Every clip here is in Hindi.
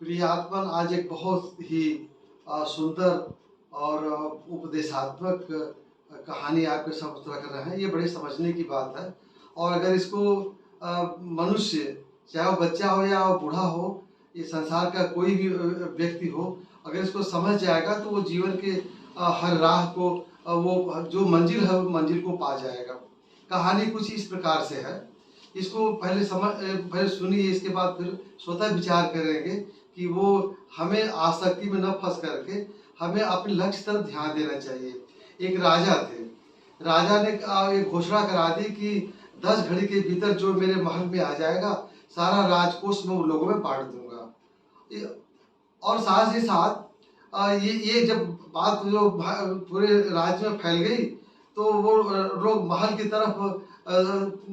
प्रियात्मन आज एक बहुत ही सुंदर और उपदेशात्मक कहानी आपके सामने रख रहे हैं। ये बड़े समझने की बात है और अगर इसको मनुष्य, चाहे वो बच्चा हो या वो बूढ़ा हो, ये संसार का कोई भी व्यक्ति हो, अगर इसको समझ जाएगा तो वो जीवन के हर राह को वो जो मंजिल है वो मंजिल को पा जाएगा। कहानी कुछ इस प्रकार से है। इसको पहले सुनिए, इसके बाद फिर स्वतः विचार करेंगे कि वो हमें आसक्ति में न फंस करके हमें अपने लक्ष्य तरफ ध्यान देना चाहिए। एक राजा थे। राजा ने एक घोषणा करा दी कि 10 घड़ी के भीतर जो मेरे महल में आ जाएगा, सारा राजकोष मैं उन लोगों में बांट दूंगा। और साथ ही साथ ये जब बात जो पूरे राज्य में फैल गई तो वो लोग महल की तरफ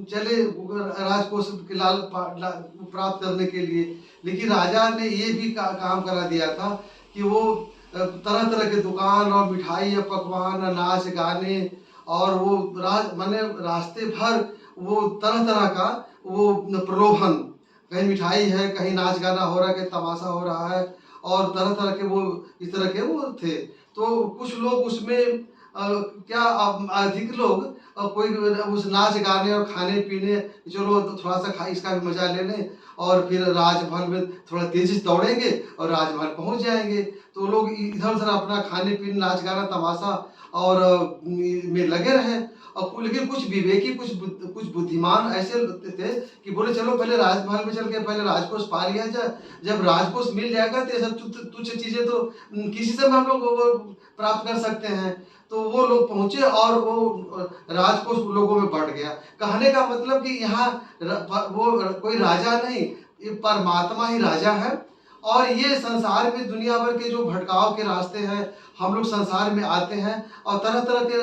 चले राजकोष के लाल प्राप्त करने के लिए। लेकिन राजा ने ये भी काम करा दिया था कि वो तरह तरह के दुकान और मिठाई या पकवान, नाच गाने और वो माने रास्ते भर वो तरह तरह का वो प्रलोभन, कहीं मिठाई है, कहीं नाच गाना हो रहा है, कहीं तमाशा हो रहा है और तरह तरह के वो इस तरह के वो थे। तो कुछ लोग उसमें क्या अधिक लोग कोई उस नाच गाने और खाने पीने, चलो तो थोड़ा सा इसका भी मजा ले लें और फिर राजमहल में थोड़ा तेजी से दौड़ेंगे और राजमहल पहुंच जाएंगे। तो लोग इधर उधर अपना खाने पीने, नाच गाना, तमाशा और में लगे रहे। और लेकिन कुछ विवेकी, कुछ बुद्धिमान ऐसे थे कि बोले चलो पहले राजमहल में चल के पहले राजकोष पा लिया जाए। जब राजकोष मिल जाएगा तो ये सब तुच्छ चीजें तो किसी से हम लोग वो प्राप्त कर सकते हैं। तो वो लोग पहुंचे और वो राजकोष लोगों में बढ़ गया। कहने का मतलब कि यहाँ वो कोई राजा नहीं, ये परमात्मा ही राजा है। और ये संसार में दुनिया भर के जो भटकाव के रास्ते हैं, हम लोग संसार में आते हैं और तरह तरह के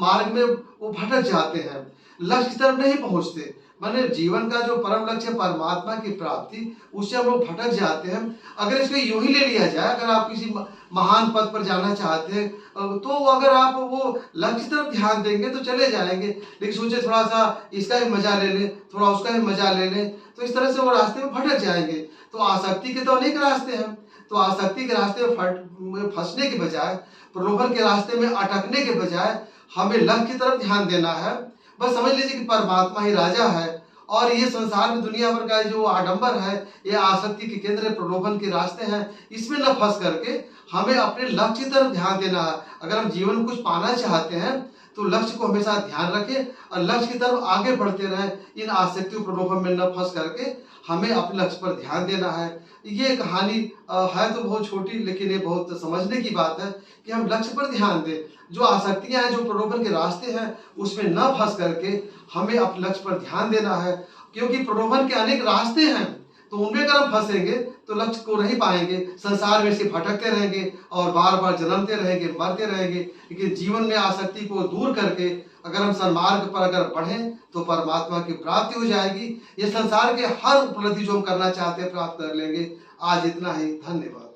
मार्ग में वो भटक जाते हैं, लक्ष्य की तरफ नहीं पहुंचते। माने जीवन का जो परम लक्ष्य है परमात्मा की प्राप्ति, उससे हम लोग भटक जाते हैं। अगर इसको यूं ही ले लिया जाए, अगर आप किसी महान पद पर जाना चाहते हैं तो अगर आप वो लक्ष्य तरफ ध्यान देंगे तो चले जाएंगे। लेकिन सोचे थोड़ा सा इसका भी मजा ले लें, थोड़ा उसका भी मजा ले लें, तो इस तरह से वो रास्ते में भटक जाएंगे। तो आसक्ति के तो अनेक रास्ते हैं। तो आसक्ति के रास्ते में फंसने के बजाय, प्रलोभन के रास्ते में अटकने के बजाय हमें लक्ष्य की तरफ ध्यान देना है। बस समझ लीजिए कि परमात्मा ही राजा है और ये संसार में दुनिया भर का जो आडंबर है, ये आसक्ति के केंद्र, प्रलोभन के रास्ते हैं, इसमें न फंस करके हमें अपने लक्ष्य की तरफ ध्यान देना है। अगर हम जीवन में कुछ पाना चाहते हैं तो लक्ष्य को हमेशा ध्यान रखें और लक्ष्य की तरफ आगे बढ़ते रहें। इन आसक्ति प्रलोभन में न फंस करके हमें अपने लक्ष्य पर ध्यान देना है। ये कहानी है तो बहुत छोटी, लेकिन ये बहुत समझने की बात है कि हम लक्ष्य पर ध्यान दें। जो आसक्तियां हैं, जो प्रलोभन के रास्ते हैं, उसमें न फंस करके हमें अपने लक्ष्य पर ध्यान देना है। क्योंकि प्रलोभन के अनेक रास्ते हैं, तो उनमें अगर हम फंसेंगे तो लक्ष्य को नहीं पाएंगे, संसार में से भटकते रहेंगे और बार बार जन्मते रहेंगे, मरते रहेंगे। लेकिन जीवन में आसक्ति को दूर करके अगर हम सन्मार्ग पर अगर बढ़ें तो परमात्मा की प्राप्ति हो जाएगी। ये संसार के हर उपलब्धि जो हम करना चाहते हैं प्राप्त कर लेंगे। आज इतना ही, धन्यवाद।